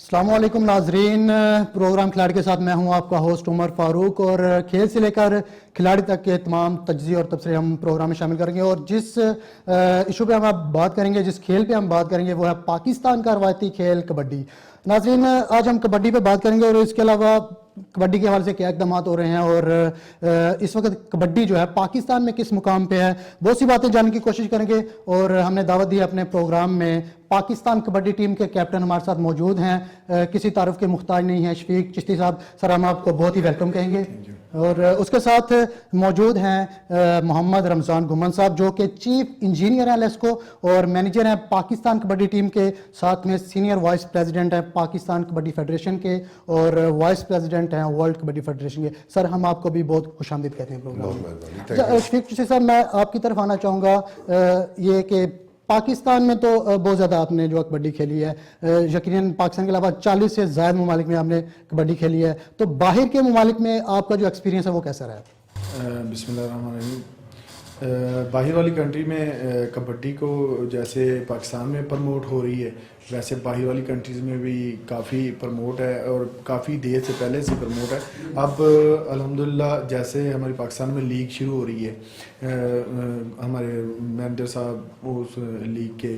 अस्सलाम वालेकुम नाजरीन, प्रोग्राम खिलाड़ी के साथ मैं हूं आपका होस्ट उमर फारूक और खेल से लेकर खिलाड़ी तक के तमाम तज्ज़िये और तबसरे हम प्रोग्राम में शामिल करेंगे। और जिस इशू पे हम आप बात करेंगे, जिस खेल पे हम बात करेंगे, वो है पाकिस्तान का रवायती खेल कबड्डी। नाजरीन, आज हम कबड्डी पे बात करेंगे और इसके अलावा कबड्डी के हवाले से क्या इकदाम हो रहे हैं और इस वक्त कबड्डी जो है पाकिस्तान में किस मुकाम पे है, बहुत सी बातें जानने की कोशिश करेंगे। और हमने दावत दी अपने प्रोग्राम में पाकिस्तान कबड्डी टीम के कैप्टन हमारे साथ मौजूद हैं, किसी तारुफ के मुख्ताज नहीं है, शफीक चिश्ती साहब। सर, हम आपको बहुत ही वेलकम कहेंगे। और उसके साथ मौजूद हैं मोहम्मद रमज़ान गुमन साहब, जो कि चीफ इंजीनियर हैं लेस्को और मैनेजर हैं पाकिस्तान कबड्डी टीम के, साथ में सीनियर वाइस प्रेसिडेंट हैं पाकिस्तान कबड्डी फेडरेशन के और वाइस प्रेसिडेंट हैं वर्ल्ड कबड्डी फेडरेशन के। सर, हम आपको भी बहुत खुशामदीद कहते हैं प्रोग्राम में। शफीक चिश्ती साहब, मैं आपकी तरफ आना चाहूँगा, ये कि पाकिस्तान में तो बहुत ज़्यादा आपने जो कबड्डी खेली है, यकीनन पाकिस्तान के अलावा 40 से ज़्यादा ममालिक में आपने कबड्डी खेली है, तो बाहर के ममालिक में आपका जो एक्सपीरियंस है वो कैसा रहा? बिस्मिल्लाहिर्रहमानिर्रहीम। बाहर वाली कंट्री में कबड्डी को जैसे पाकिस्तान में प्रमोट हो रही है, वैसे बाहर वाली कंट्रीज़ में भी काफ़ी प्रमोट है और काफ़ी देर से पहले से प्रमोट है। अब अल्हम्दुलिल्लाह जैसे हमारी पाकिस्तान में लीग शुरू हो रही है, हमारे मैनेजर साहब उस लीग के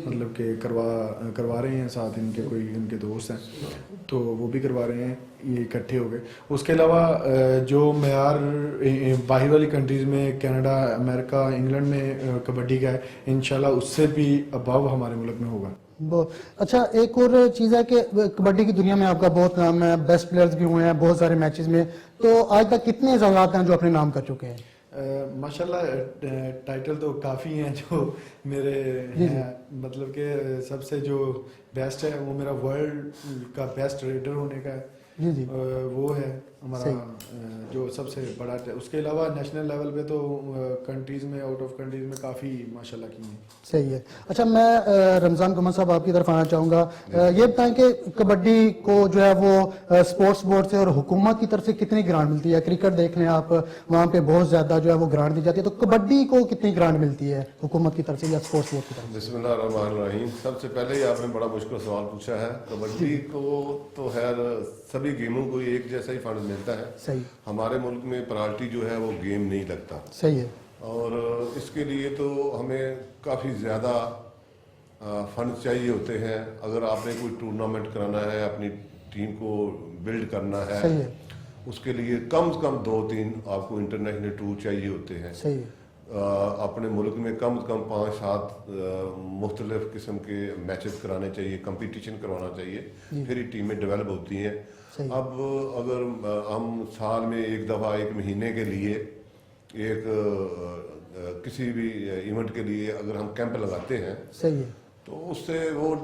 मतलब के करवा रहे हैं, साथ इनके कोई इनके दोस्त हैं तो वो भी करवा रहे हैं, ये इकट्ठे हो गए। उसके अलावा जो मेयार बाहर वाली कंट्रीज़ में कनाडा, अमेरिका, इंग्लैंड में कबड्डी का है, इंशाल्लाह उससे भी अबव हमारे मुल्क में होगा। अच्छा, एक और चीज़ है कि कबड्डी की दुनिया में आपका बहुत नाम है, बेस्ट प्लेयर्स भी हुए हैं बहुत सारे मैचेस में, तो आज तक कितने ज़ात हैं जो अपने नाम कर चुके हैं? माशाल्लाह टाइटल तो काफ़ी हैं जो मेरे हैं, मतलब कि सबसे जो बेस्ट है वो मेरा वर्ल्ड का बेस्ट रेडर होने का है। जी वो है हमारा जो सबसे बड़ा है। उसके अलावा नेशनल लेवल पे तो कंट्रीज़ में, आउट ऑफ कंट्रीज़ में काफ़ी माशाल्लाह की हैं। सही है। अच्छा, मैं रमज़ान गुमन साहब आपकी तरफ आना चाहूँगा, ये बताएं कि कबड्डी को जो है वो स्पोर्ट्स बोर्ड से और हुकूमत की तरफ से कितनी ग्रांट मिलती है? क्रिकेट देख लें आप, वहाँ पे बहुत ज़्यादा जो है वो ग्रांट दी जाती है, तो कबड्डी को कितनी ग्रांट मिलती है हुकूमत की तरफ से या स्पोर्ट्स बोर्ड की तरफ से? बिस्मिल्लाहिर्रहमानिर्रहीम। सबसे पहले ही आपने बड़ा मुश्किल सवाल पूछा है। कबड्डी को तो खैर सभी गेमों को एक जैसा ही फंड मिलता है। सही। हमारे मुल्क में प्रायोरिटी जो है वो गेम नहीं लगता। सही है। और इसके लिए तो हमें काफ़ी ज़्यादा फंड चाहिए होते हैं। अगर आपने कोई टूर्नामेंट कराना है, अपनी टीम को बिल्ड करना है, सही है, उसके लिए कम से कम 2-3 आपको इंटरनेशनल टूर चाहिए होते हैं। सही है। अपने मुल्क में कम से कम 5-7 मुख्तलिफ किस्म के मैचेस कराने चाहिए, कंपटीशन करवाना चाहिए, फिर ये टीमें डेवलप होती हैं। अब अगर हम साल में एक दफ़ा, एक महीने के लिए, एक किसी भी इवेंट के लिए अगर हम कैंप लगाते हैं, सही है, तो उससे वो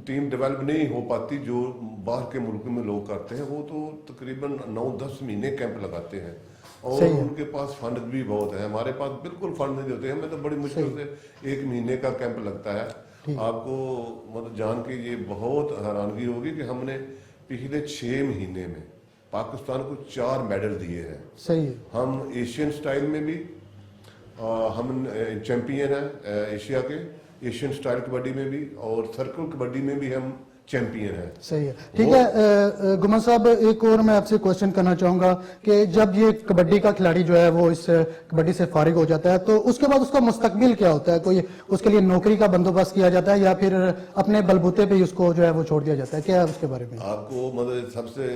टीम डेवलप नहीं हो पाती। जो बाहर के मुल्क में लोग करते हैं वो तो तकरीबन 9-10 महीने कैंप लगाते हैं और उनके पास फंड भी बहुत है। हमारे पास बिल्कुल फंड नहीं होते हैं। हमें तो बड़ी मुश्किल से 1 महीने का कैंप लगता है। आपको मतलब जान के ये बहुत हैरानगी होगी कि हमने पिछले 6 महीने में पाकिस्तान को 4 मेडल दिए हैं। सही है। हम एशियन स्टाइल में भी हम चैंपियन हैं एशिया के, एशियन स्टाइल कबड्डी में भी, और सर्कल कबड्डी में भी हम चैंपियन है। सही है। ठीक है गुमन साहब, एक और मैं आपसे क्वेश्चन करना चाहूँगा कि जब ये कबड्डी का खिलाड़ी जो है वो इस कबड्डी से फारिग हो जाता है, तो उसके बाद उसका मुस्तकबिल क्या होता है? कोई उसके लिए नौकरी का बंदोबस्त किया जाता है या फिर अपने बलबूते पे ही उसको जो है वो छोड़ दिया जाता है? क्या है उसके बारे में? आपको मतलब सबसे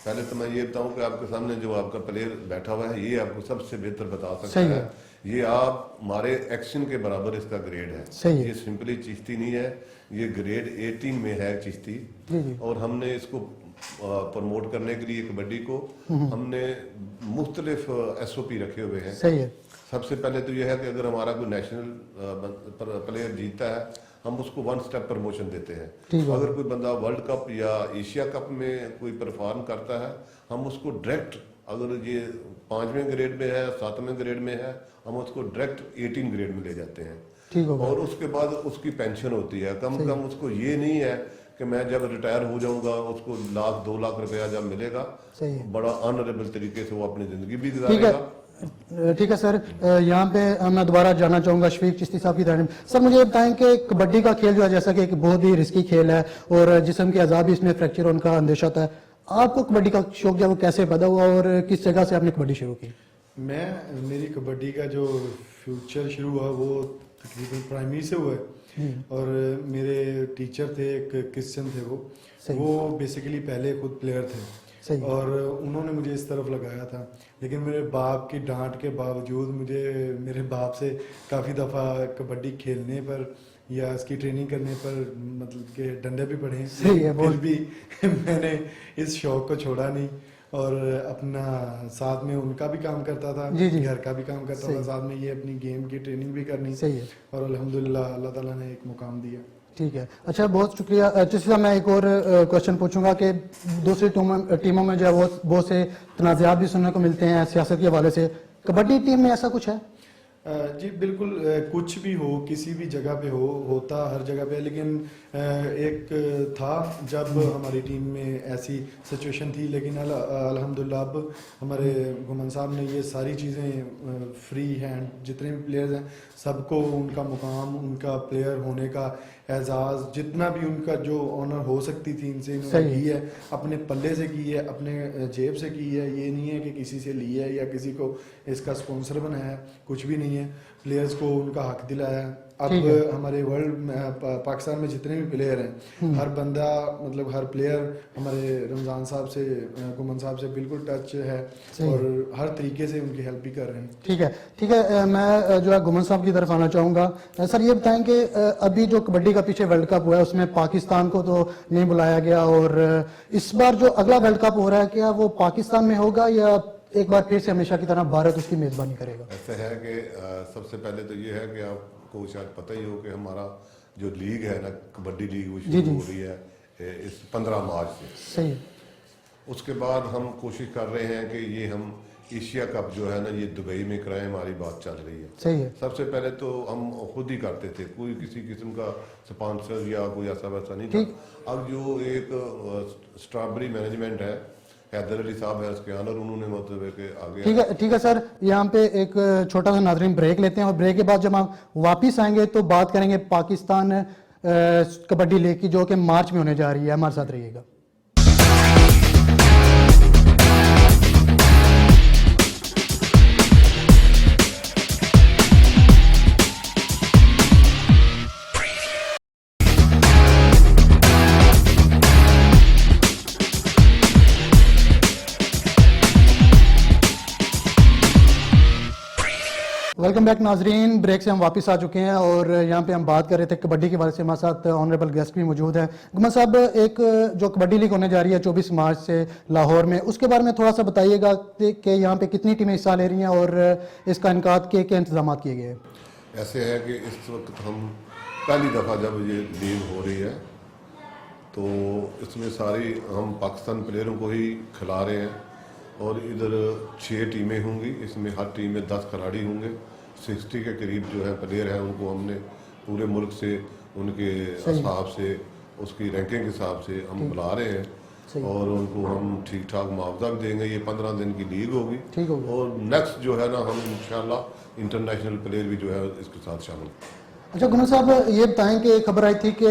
पहले तो मैं ये बताऊँ कि आपके सामने जो आपका प्लेयर बैठा हुआ है, ये आपको सबसे बेहतर बता सकता है। ये आप हमारे एक्शन के बराबर इसका ग्रेड है। सही है। ये सिंपली चिश्ती नहीं है, ये ग्रेड 18 में है चिश्ती। और हमने इसको प्रमोट करने के लिए कबड्डी को हमने मुख्तलिफ SOP रखे हुए हैं। सही है। सबसे पहले तो यह है कि अगर हमारा कोई नेशनल प्लेयर जीतता है, हम उसको 1 स्टेप प्रमोशन देते हैं। अगर कोई बंदा वर्ल्ड कप या एशिया कप में कोई परफॉर्म करता है, हम उसको डायरेक्ट, अगर ये 5वें ग्रेड में है, 7वें ग्रेड में है, हम उसको डायरेक्ट 18 ग्रेड में ले जाते हैं। और उसके बाद उसकी पेंशन होती है। कम से कम उसको ये नहीं है कि मैं जब रिटायर हो जाऊंगा उसको 1-2 लाख रुपया जब मिलेगा, बड़ा ऑनरेबल तरीके से वो अपनी जिंदगी भी गुजारेगा। ٹھیک ہے سر, یہاں پہ میں دوبارہ جاننا چاہوں گا شفیق چشتی صاحب کی طرف. سر مجھے یہ بتائیں کہ کبڈی کا کھیل جو ہے جیسا کہ ایک بہت ہی رسکی کھیل ہے اور جسم کے اعضاء بھی اس میں فریکچر ہونے کا اندیشہ ہوتا ہے, آپ کو کبڈی کا شوق جو ہے وہ کیسے پیدا ہوا اور کس جگہ سے آپ نے کبڈی شروع کی؟ میری کبڈی کا جو فیوچر شروع ہوا وہ تقریباً پرائمری سے ہوا ہے, اور میرے ٹیچر تھے ایک کرسچن تھے, وہ بیسیکلی پہلے خود پلیئر تھے اور انہوں نے مجھے اس طرف لگایا تھا, لیکن میرے باپ کی ڈانٹ کے باوجود مجھے میرے باپ سے کافی دفعہ کبڈی کھیلنے پر یا اس کی ٹریننگ کرنے پر مطلب کہ ڈنڈے بھی پڑے ہیں, پھر بھی میں نے اس شوق کو چھوڑا نہیں اور اپنا ساتھ میں ان کا بھی کام کرتا تھا, گھر کا بھی کام کرتا تھا, ساتھ میں یہ اپنی گیم کی ٹریننگ بھی کرنی, اور الحمدللہ اللہ تعالیٰ نے ایک مقام دیا. ٹھیک ہے, اچھا بہت شکریہ. چشتی صاحب میں ایک اور کوشچن پوچھوں گا کہ دوسری ٹیموں میں جو ہے وہ بہت سے تنازعات بھی سننے کو ملتے ہیں سیاست کے حوالے سے, کبڈی ٹیم میں ایسا کچھ ہے؟ جی بالکل, کچھ بھی ہو کسی بھی جگہ پہ ہوتا ہر جگہ پہ, لیکن ایک تھا جب ہماری ٹیم میں ایسی سچویشن تھی, لیکن الحمدللہ اب ہمارے گھمن صاحب نے یہ ساری چیزیں فری ہینڈ, جتنے بھی پلیئرز ہیں سب کو ان کا مقام, ان کا پلیئر ہونے کا اعزاز, جتنا بھی ان کا جو آنر ہو سکتی تھی ان سے انہوں نے کی ہے, اپنے پلے سے کی ہے, اپنے جیب سے کی ہے. یہ نہیں ہے کہ کسی سے لی ہے یا کسی کو اس کا سپانسر بنایا ہے, کچھ بھی نہیں ہے. پلیئرز کو ان کا حق دلایا ہے. اب ہمارے ورلڈ پاکستان میں جتنے بھی پلیئر ہیں, ہر بندہ مطلب ہر پلیئر ہمارے رمضان صاحب سے, گمن صاحب سے بالکل ٹچ ہے اور ہر طریقے سے ان کی ہیلپ بھی کر رہے ہیں. ٹھیک ہے, میں جو ہے گمن صاحب کی طرف آنا چاہوں گا. سر یہ بتائیں کہ ابھی جو کبڈی کا پیچھے ورلڈ کپ ہوا ہے اس میں پاکستان کو تو نہیں بلایا گیا, اور اس بار جو اگلا ورلڈ کپ ہو رہا ہے کیا وہ پاکستان میں ہوگا یا ایک بار پھر سے ہمیشہ کی طرح بھارت اس کی میزبانی کرے گا؟ ایسا ہے کہ سب سے پہلے تو یہ ہے کہ آپ کو شاید پتہ ہی ہو کہ ہمارا جو لیگ ہے نا کبڈی لیگ وہ شروع ہو رہی ہے اس 15 مارچ سے. صحیح. اس کے بعد ہم کوشش کر رہے ہیں کہ یہ ہم ایشیا کپ جو ہے نا یہ دبئی میں کرائیں, ہماری بات چل رہی ہے. صحیح ہے. سب سے پہلے تو ہم خود ہی کرتے تھے, کوئی کسی قسم کا سپانسر یا کوئی ایسا ویسا نہیں تھا. اب جو ایک اسٹرابری مینجمنٹ ہے, حیدر علی صاحب ہے اس کے آنر, انہوں نے مطلب ہے کہ آگے. ٹھیک ہے سر, یہاں پہ ایک چھوٹا سا ناظرین بریک لیتے ہیں اور بریک کے بعد جب ہم واپس آئیں گے تو بات کریں گے پاکستان کبڈی لیگ کی جو کہ مارچ میں ہونے جا رہی ہے. ہمارے ساتھ رہیے گا. ویلکم بیک ناظرین, بریک سے ہم واپس آ چکے ہیں اور یہاں پہ ہم بات کر رہے تھے کبڈی کے بارے سے. ہمارے ساتھ آنریبل گیسٹ بھی موجود ہیں. گمن صاحب, ایک جو کبڈی لیگ ہونے جا رہی ہے 24 مارچ سے لاہور میں, اس کے بارے میں تھوڑا سا بتائیے گا کہ یہاں پہ کتنی ٹیمیں حصہ لے رہی ہیں اور اس کا انعقاد کے کیا انتظامات کیے گئے ہیں؟ ایسے ہے کہ اس وقت ہم پہلی دفعہ جب یہ لیگ ہو رہی ہے تو اس میں ساری ہم پاکستان پلیئروں کو ہی کھلا رہے ہیں, اور ادھر 6 ٹیمیں ہوں گی. اس میں ہر ٹیم میں 10 کھلاڑی ہوں گے. 60 کے قریب جو ہے پلیئر ہیں ان کو ہم نے پورے ملک سے, ان کے حساب سے, اس کی رینکنگ کے حساب سے ہم بلا رہے ہیں, اور ان کو ہم ٹھیک ٹھاک معاوضہ بھی دیں گے. یہ 15 دن کی لیگ ہوگی, اور نیکسٹ جو ہے نا ہم انشاءاللہ انٹرنیشنل پلیئر بھی جو ہے اس کے ساتھ شامل. اچھا گمن صاحب, یہ بتائیں کہ خبر آئی تھی کہ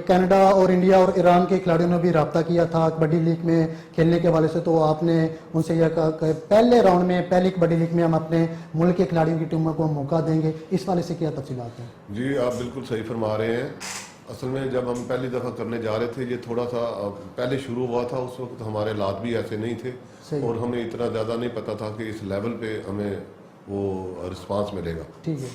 کینیڈا اور انڈیا اور ایران کے کھلاڑیوں نے بھی رابطہ کیا تھا کبڈی لیگ میں کھیلنے کے حوالے سے, تو آپ نے ان سے یہ کہا کہ پہلے راؤنڈ میں پہلی کبڈی لیگ میں ہم اپنے ملک کے کھلاڑیوں کی ٹیموں کو موقع دیں گے. اس والے سے کیا تفصیلات ہیں؟ جی آپ بالکل صحیح فرما رہے ہیں. اصل میں جب ہم پہلی دفعہ کرنے جا رہے تھے, یہ تھوڑا سا پہلے شروع ہوا تھا, اس وقت ہمارے حالات بھی ایسے نہیں تھے اور ہمیں اتنا زیادہ نہیں پتا تھا کہ اس لیول پہ ہمیں وہ رسپانس ملے گا. ٹھیک ہے.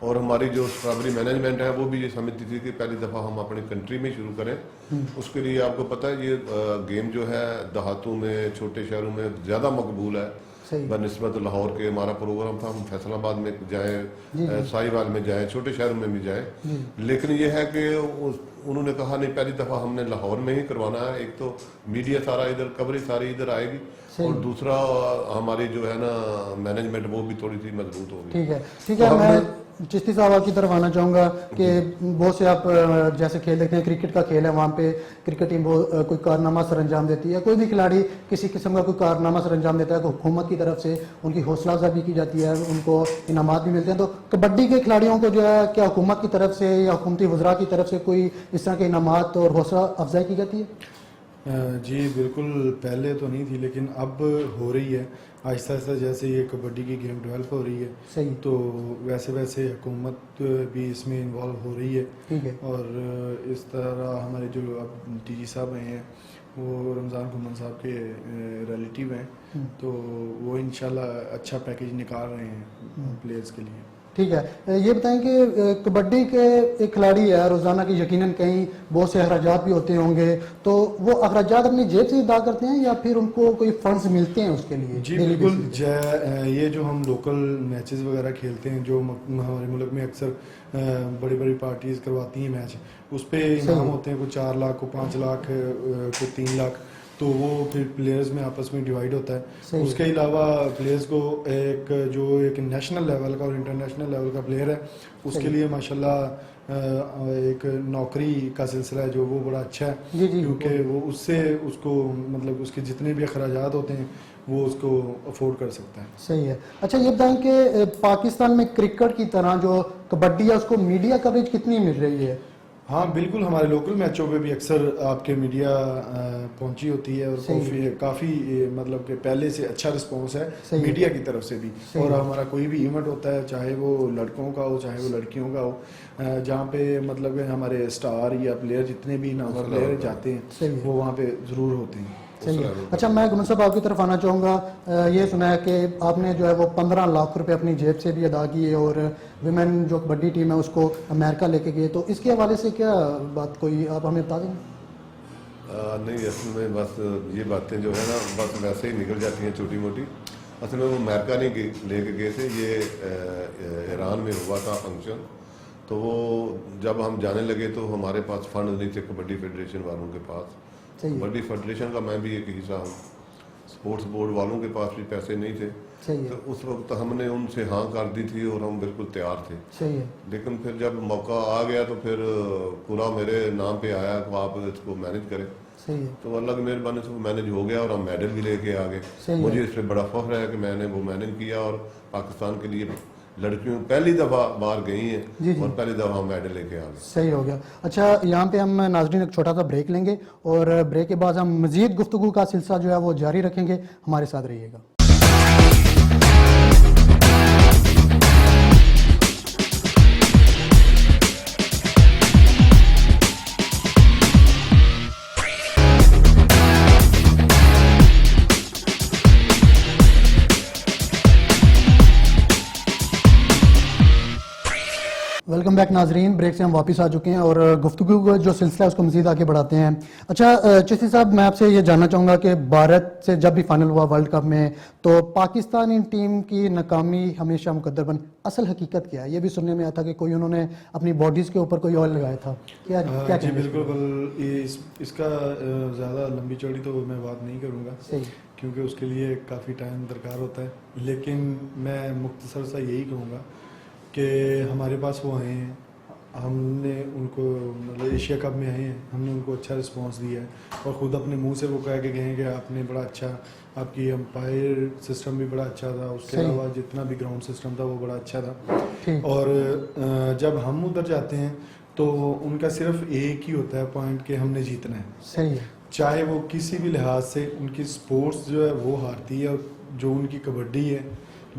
اور ہماری جو اسٹرابری مینجمنٹ ہے وہ بھی یہ سمجھتی تھی کہ پہلی دفعہ ہم اپنی کنٹری میں شروع کریں. اس کے لیے آپ کو پتہ ہے یہ گیم جو ہے دیہاتوں میں, چھوٹے شہروں میں زیادہ مقبول ہے بنسبت لاہور کے. ہمارا پروگرام تھا ہم فیصل آباد میں جائیں, سائی وال میں جائیں, چھوٹے شہروں میں بھی جائیں, لیکن یہ ہے کہ انہوں نے کہا نہیں پہلی دفعہ ہم نے لاہور میں ہی کروانا ہے. ایک تو میڈیا سارا ادھر, کوریج ساری ادھر آئے گی, اور دوسرا ہماری جو ہے نا مینجمنٹ وہ بھی تھوڑی سی مضبوط ہوگی. ٹھیک ہے. चिश्ती साहब आपकी तरफ आना चाहूँगा कि बहुत से आप जैसे खेल देखते हैं, क्रिकेट का खेल है, वहाँ पे क्रिकेट टीम कोई कारनामा सर अंजाम देती है, कोई भी खिलाड़ी किसी किस्म का कोई कारनामा सर अंजाम देता है तो हुकूमत की तरफ से उनकी हौसला अफजाई की जाती है, उनको इनामात भी मिलते हैं। तो कबड्डी के खिलाड़ियों को जो है क्या हुकूमत की तरफ से या हुकूमती वज़रा की तरफ से कोई इस तरह के इनामात और हौसला अफजाई की जाती है? जी बिल्कुल, पहले तो नहीं थी लेकिन अब हो रही है आहिस्ता आहिस्ता, जैसे ये कबड्डी की गेम डेवलप हो रही है सही। तो वैसे वैसे हुकूमत भी इसमें इन्वॉल्व हो रही है। ठीक है। और इस तरह हमारे जो अब टीजी साहब हैं वो रमज़ान घुमन साहब के रिलेटिव हैं, तो वो इंशाल्लाह अच्छा पैकेज निकाल रहे हैं प्लेयर्स के लिए। ठीक है, ये बताएं कि कबड्डी के एक खिलाड़ी है, रोज़ाना की यकीनन कहीं बहुत से अखराजात भी होते होंगे, तो वो अखराजात अपनी जेब से अदा करते हैं या फिर उनको कोई फंड्स मिलते हैं उसके लिए? जी बिल्कुल, ये जो हम लोकल मैचेस वगैरह खेलते हैं, जो हमारे मुल्क में अक्सर बड़ी बड़ी पार्टीज करवाती हैं मैच, उस पर इनाम होते हैं, कोई 4 लाख, कोई 5 लाख, कोई 3 लाख, तो वो फिर प्लेयर्स में आपस में डिवाइड होता है। उसके अलावा प्लेयर्स को एक नेशनल लेवल का और इंटरनेशनल लेवल का प्लेयर है, उसके लिए माशाल्लाह एक नौकरी का सिलसिला है जो वो बड़ा अच्छा है, क्योंकि वो उससे उसको मतलब उसके जितने भी अखराजात होते हैं वो उसको अफोर्ड कर सकता है। सही है। अच्छा ये बताएं कि पाकिस्तान में क्रिकेट की तरह जो कबड्डी है उसको मीडिया कवरेज कितनी मिल रही है? हाँ बिल्कुल, हमारे लोकल मैचों पे भी अक्सर आपके मीडिया पहुंची होती है और काफ़ी मतलब कि पहले से अच्छा रिस्पांस है मीडिया की तरफ से भी। और हमारा कोई भी इवेंट होता है, चाहे वो लड़कों का हो चाहे वो लड़कियों का हो, जहाँ पे मतलब कि हमारे स्टार या प्लेयर जितने भी नामवर प्लेयर जाते हैं वो वहाँ पे ज़रूर होते हैं। सही है। अच्छा मैं गुमन साहब आपकी तरफ आना चाहूँगा, ये सुना है कि आपने जो है वो 15 लाख रुपए अपनी जेब से भी अदा किए और विमेन जो कबड्डी टीम है उसको अमेरिका लेके गए, तो इसके हवाले से क्या बात कोई आप हमें बता देंगे? नहीं, असल में बस ये बातें जो है ना बस वैसे ही निकल जाती हैं छोटी मोटी। असल में वो अमेरिका नहीं लेके गए थे, ये ईरान में हुआ था फंक्शन, तो वो जब हम जाने लगे तो हमारे पास फंड नहीं थे कबड्डी फेडरेशन वालों के पास। कबड्डी फेडरेशन का मैं भी एक हिस्सा हूँ, स्पोर्ट्स बोर्ड वालों के पास भी पैसे नहीं थे, तो उस वक्त हमने उनसे हाँ कर दी थी और हम बिल्कुल तैयार थे। सही है। लेकिन फिर जब मौका आ गया तो फिर पूरा मेरे नाम पे आया कि आप इसको मैनेज करें। सही है। तो अल्लाह की मेहरबानी से वो मैनेज हो गया और हम मेडल भी लेके आ गए। मुझे इस पर बड़ा फख्र है कि मैंने वो मैनेज किया और पाकिस्तान के लिए लड़कियों पहली दफ़ा बाहर गई हैं और पहली दफ़ा मेडल लेके आ गए। सही हो गया। अच्छा यहाँ पे हम नाज़रीन एक छोटा सा ब्रेक लेंगे और ब्रेक के बाद हम मज़ीद गुफ्तगू का सिलसिला जो है वो जारी रखेंगे, हमारे साथ रहिएगा। वेलकम बैक नाजरीन, ब्रेक से हम वापस आ चुके हैं और गुफ्तगू का जो सिलसिला है उसको मज़ीद आगे बढ़ाते हैं। अच्छा चिश्ती साहब, मैं आपसे ये जानना चाहूँगा कि भारत से जब भी फाइनल हुआ वर्ल्ड कप में तो पाकिस्तानी टीम की नाकामी हमेशा मुकद्दर बन, असल हकीकत क्या है? ये भी सुनने में आया था कि कोई उन्होंने अपनी बॉडीज़ के ऊपर कोई ऑयल लगाया था, क्या जी बिल्कुल, इसका ज़्यादा लंबी चौड़ी तो मैं बात नहीं करूँगा क्योंकि उसके लिए काफ़ी टाइम दरकार होता है, लेकिन मैं मुख्तसर सा यही कहूँगा कि हमारे पास वो आए हैं, हमने उनको मतलब एशिया कप में आए हैं, हमने उनको अच्छा रिस्पांस दिया है और ख़ुद अपने मुंह से वो कह के गए हैं कि आपने बड़ा अच्छा, आपकी अंपायर सिस्टम भी बड़ा अच्छा था, उसके अलावा जितना भी ग्राउंड सिस्टम था वो बड़ा अच्छा था। और जब हम उधर जाते हैं तो उनका सिर्फ एक ही होता है पॉइंट कि हमने जीतना है। सही है। चाहे वो किसी भी लिहाज से उनकी स्पोर्ट्स जो है वो हारती है और जो उनकी कबड्डी है,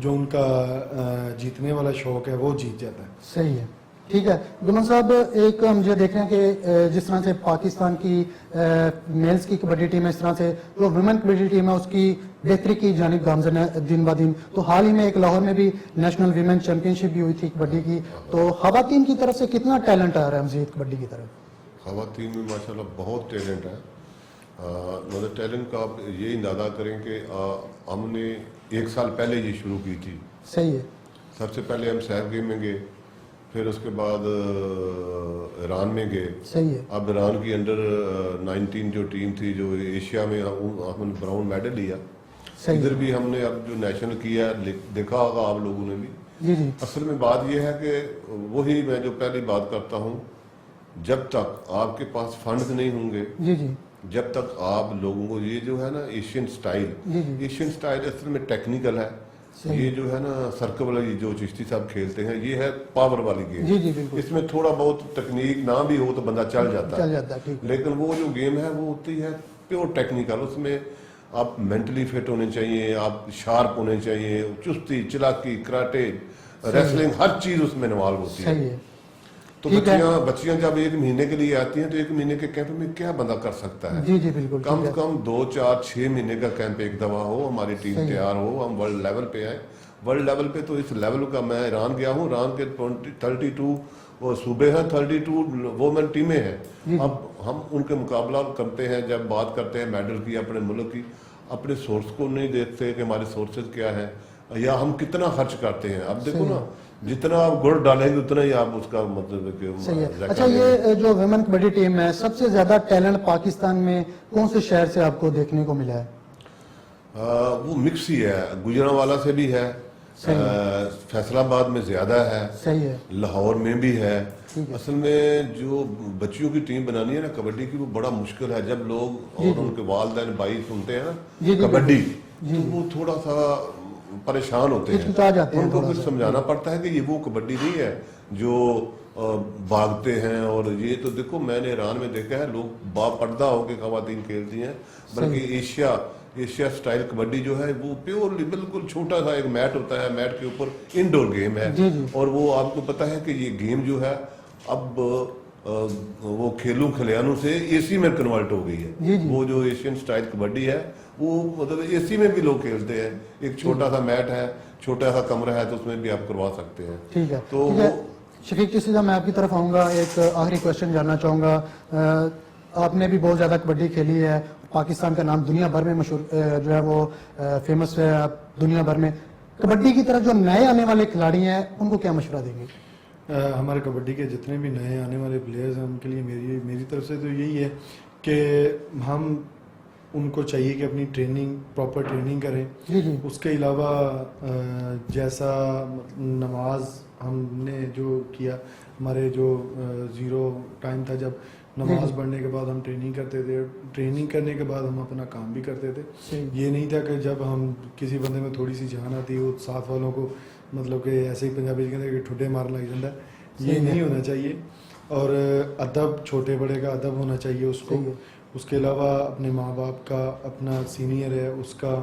जो उनका जीतने वाला शौक है वो जीत जाता है। सही है। ठीक है गुमान साहब, एक हम जो देख रहे हैं कि जिस तरह से पाकिस्तान की मेल्स की कबड्डी टीम है, इस तरह से जो वुमेन कबड्डी टीम है उसकी बेहतरी की जानिब गामजन है दिन ब दिन। तो हाल ही में एक लाहौर में भी नेशनल वीमेन चैंपियनशिप भी हुई थी कबड्डी की, तो खवातीन की तरफ से कितना टैलेंट आ रहा है मजीद कबड्डी की तरफ? खवातीन में माशाल्लाह बहुत टैलेंट है। मतलब टैलेंट का आप ये अंदाज़ा करें कि हमने 1 साल पहले ये शुरू की थी। सही है। सबसे पहले हम सैफ गेम में गए, फिर उसके बाद ईरान में गए। सही है। अब ईरान की अंडर 19 जो टीम थी जो एशिया में, हमने ब्राउन मेडल लिया। इधर भी हमने अब जो नेशनल किया देखा होगा आप लोगों ने भी جی جی اصل میں بات یہ ہے کہ وہی میں جو پہلی بات کرتا ہوں، جب تک آپ کے پاس فنڈز نہیں ہوں گے، جی جی جب تک آپ لوگوں کو یہ جو ہے نا ایشین سٹائل، جی جی ایشین سٹائل اصل میں ٹیکنیکل ہے، یہ جو ہے نا سرکل والی جو چشتی صاحب کھیلتے ہیں یہ ہے پاور والی گیم. جی جی بالکل اس میں تھوڑا بہت تکنیک نہ بھی ہو تو بندہ چل جاتا چل ہے، جاتا ہے. ٹھیک ہے. لیکن وہ جو گیم ہے وہ ہوتی ہے پیور ٹیکنیکل. اس میں آپ مینٹلی فٹ ہونے چاہیے، آپ شارپ ہونے چاہیے، چستی چلاکی کراٹے ریسلنگ ہر چیز اس میں انوالو ہوتی ہے. صحیح ہے. تو ٹھیک ہے. بچیاں جب 1 مہینے کے لیے آتی ہیں تو 1 مہینے کے کیمپ میں کیا بندہ کر سکتا ہے؟ جی جی بالکل. کم سے کم 2 4 6 مہینے کا کیمپ ایک دفعہ ہو، ہماری ٹیم صحیح ہے. تیار ہو، ہم ورلڈ لیول پہ آئیں. ورلڈ لیول پہ تو اس لیول کا میں ایران گیا ہوں، ایران کے 32 وہ صوبے ہیں، 32 وومن ٹیمیں ہیں. اب ہم ان کے مقابلہ کرتے ہیں، جب بات کرتے ہیں میڈل کی اپنے ملک کی، اپنے سورس کو نہیں دیکھتے کہ ہمارے سورسز کیا ہیں یا ہم کتنا خرچ کرتے ہیں. اب دیکھو نا، جتنا آپ گڑ ڈالیں گے اتنا ہی آپ اس کا مطلب ہے کہ صحیح ہے. اچھا یہ جو ویمن کبڈی ٹیم ہے، سب سے زیادہ ٹیلنٹ پاکستان میں کون سے شہر سے آپ کو دیکھنے کو ملا ہے؟ وہ مکس ہی ہے، گجرانوالہ سے بھی ہے، فیصل آباد میں زیادہ ہے، صحیح ہے. لاہور میں بھی ہے. اصل میں جو بچیوں کی ٹیم بنانی ہے نا کبڈی کی، وہ بڑا مشکل ہے. جب لوگ اور ان کے والدین بھائی سنتے ہیں نا کبڈی تو وہ تھوڑا سا پریشان ہوتے ہیں، ان کو کچھ سمجھانا پڑتا ہے کہ یہ وہ کبڈی نہیں ہے جو بھاگتے ہیں. اور یہ تو دیکھو میں نے ایران میں دیکھا ہے، لوگ باپردہ ہو کے خواتین کھیلتی ہیں، بلکہ ایشیا سٹائل کبڈی جو ہے وہ پیورلی بالکل چھوٹا سا ایک میٹ ہوتا ہے، میٹ کے اوپر انڈور گیم ہے. اور وہ آپ کو پتا ہے کہ یہ گیم جو ہے اب وہ کھیلوں کھلیانوں سے اے سی میں کنورٹ ہو گئی ہے. وہ جو ایشین سٹائل کبڈی ہے وہ مطلب اے سی میں بھی لوگ کھیلتے ہیں. ایک چھوٹا سا میٹ ہے، چھوٹا سا کمرہ ہے، تو اس میں بھی آپ کروا سکتے ہیں. ٹھیک ہے. تو شفیق جی سیدھا میں آپ کی طرف آؤں گا. ایک آخری کوشچن جاننا چاہوں گا. آپ نے بھی بہت زیادہ کبڈی کھیلی ہے، پاکستان کا نام دنیا بھر میں مشہور جو ہے وہ فیمس ہے دنیا بھر میں. کبڈی کی طرف جو نئے آنے والے کھلاڑی ہیں ان کو کیا مشورہ دیں گے؟ ہمارے کبڈی کے جتنے بھی نئے آنے والے پلیئرز ہیں ان کے لیے میری طرف سے تو یہی ہے کہ ہم ان کو چاہیے کہ اپنی ٹریننگ پراپر ٹریننگ کریں. اس کے علاوہ جیسا نماز ہم نے جو کیا، ہمارے جو زیرو ٹائم تھا جب نماز پڑھنے کے بعد ہم ٹریننگ کرتے تھے، ٹریننگ کرنے کے بعد ہم اپنا کام بھی کرتے تھے. یہ نہیں تھا کہ جب ہم کسی بندے میں تھوڑی سی جان آتی وہ ساتھ والوں کو مطلب کہ ایسے ہی پنجابی کہتے ہیں کہ ٹھڈے مارنے لگ جاتا ہے. یہ نہیں ہونا چاہیے. اور ادب، چھوٹے بڑے کا ادب ہونا چاہیے اس کو. اس کے علاوہ اپنے ماں باپ کا، اپنا سینئر ہے اس کا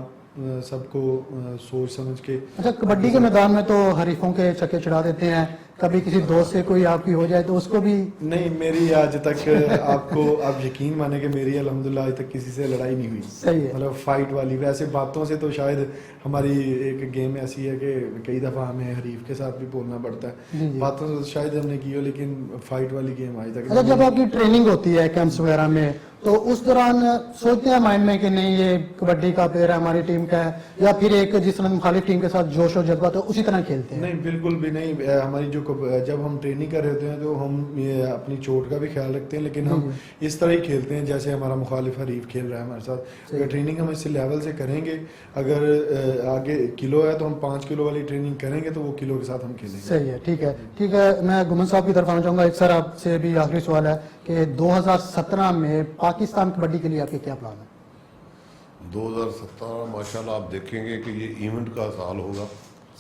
سب کو سوچ سمجھ کے. اچھا کبڈی کے میدان میں تو حریفوں کے چکے چڑھا دیتے ہیں، کبھی کسی دوست سے کوئی آپ کی ہو جائے تو اس کو بھی نہیں. میری آج تک آپ یقین مانیں کہ میری الحمدللہ آج تک کسی سے لڑائی نہیں ہوئی. صحیح ہے. مطلب فائٹ والی. ویسے باتوں سے تو شاید ہماری ایک گیم ایسی ہے کہ کئی دفعہ ہمیں حریف کے ساتھ بھی بولنا پڑتا ہے. باتوں سے شاید ہم نے کی ہو، لیکن فائٹ والی گیم آج تک. اچھا جب آپ کی ٹریننگ ہوتی ہے کیمپس وغیرہ میں تو اس دوران سوچتے ہیں مائنڈ میں کہ نہیں یہ کبڈی کا پلیئر ہے ہماری ٹیم کا ہے، یا پھر ایک جس طرح مخالف ٹیم کے ساتھ جوش و جذبہ تو اسی طرح کھیلتے ہیں؟ نہیں بالکل بھی نہیں. ہماری جب ہم ٹریننگ کر رہے ہوتے ہیں تو ہم اپنی چوٹ کا بھی خیال رکھتے ہیں، لیکن ہم اس طرح ہی کھیلتے ہیں جیسے ہمارا مخالف حریف کھیل رہا ہے ہمارے ساتھ. اگر ٹریننگ ہم اس سے لیول سے کریں گے، اگر آگے کلو ہے تو ہم 5 کلو والی ٹریننگ کریں گے تو وہ کلو کے ساتھ ہم کھیلیں گے. صحیح ہے. ٹھیک ہے. ٹھیک ہے. میں گمن صاحب کی طرف آنا چاہوں گا. ایک سر آپ سے بھی آخری سوال ہے کہ 2017 میں پاکستان کبڈی کے لیے آپ کے کیا پلان ہے؟ 2017 ماشاءاللہ آپ دیکھیں گے کہ یہ ایونٹ کا سال ہوگا.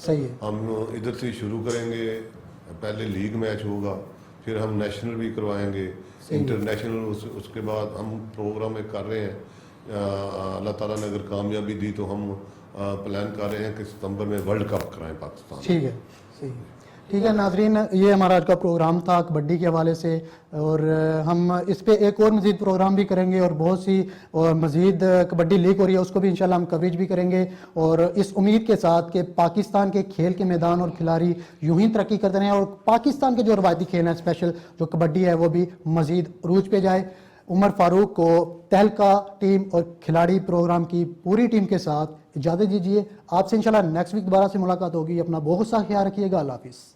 صحیح ہے. ہم ادھر سے شروع کریں گے، پہلے لیگ میچ ہوگا، پھر ہم نیشنل بھی کروائیں گے، انٹرنیشنل. اس کے بعد ہم پروگرام ایک کر رہے ہیں، اللہ تعالیٰ نے اگر کامیابی دی تو ہم پلان کر رہے ہیں کہ ستمبر میں ورلڈ کپ کرائیں پاکستان. ٹھیک ہے. صحیح ہے. ٹھیک ہے ناظرین، یہ ہمارا آج کا پروگرام تھا کبڈی کے حوالے سے، اور ہم اس پہ ایک اور مزید پروگرام بھی کریں گے، اور بہت سی مزید کبڈی لیگ ہو رہی ہے اس کو بھی انشاءاللہ ہم کوریج بھی کریں گے، اور اس امید کے ساتھ کہ پاکستان کے کھیل کے میدان اور کھلاڑی یوں ہی ترقی کرتے رہیں، اور پاکستان کے جو روایتی کھیل ہیں اسپیشل جو کبڈی ہے وہ بھی مزید عروج پہ جائے. عمر فاروق کو تہلکہ ٹیم اور کھلاڑی پروگرام کی پوری ٹیم کے ساتھ اجازت دیجیے. آپ سے انشاءاللہ نیکسٹ ویک دوبارہ سے ملاقات ہوگی. اپنا بہت سا خیال رکھیے گا. اللہ حافظ.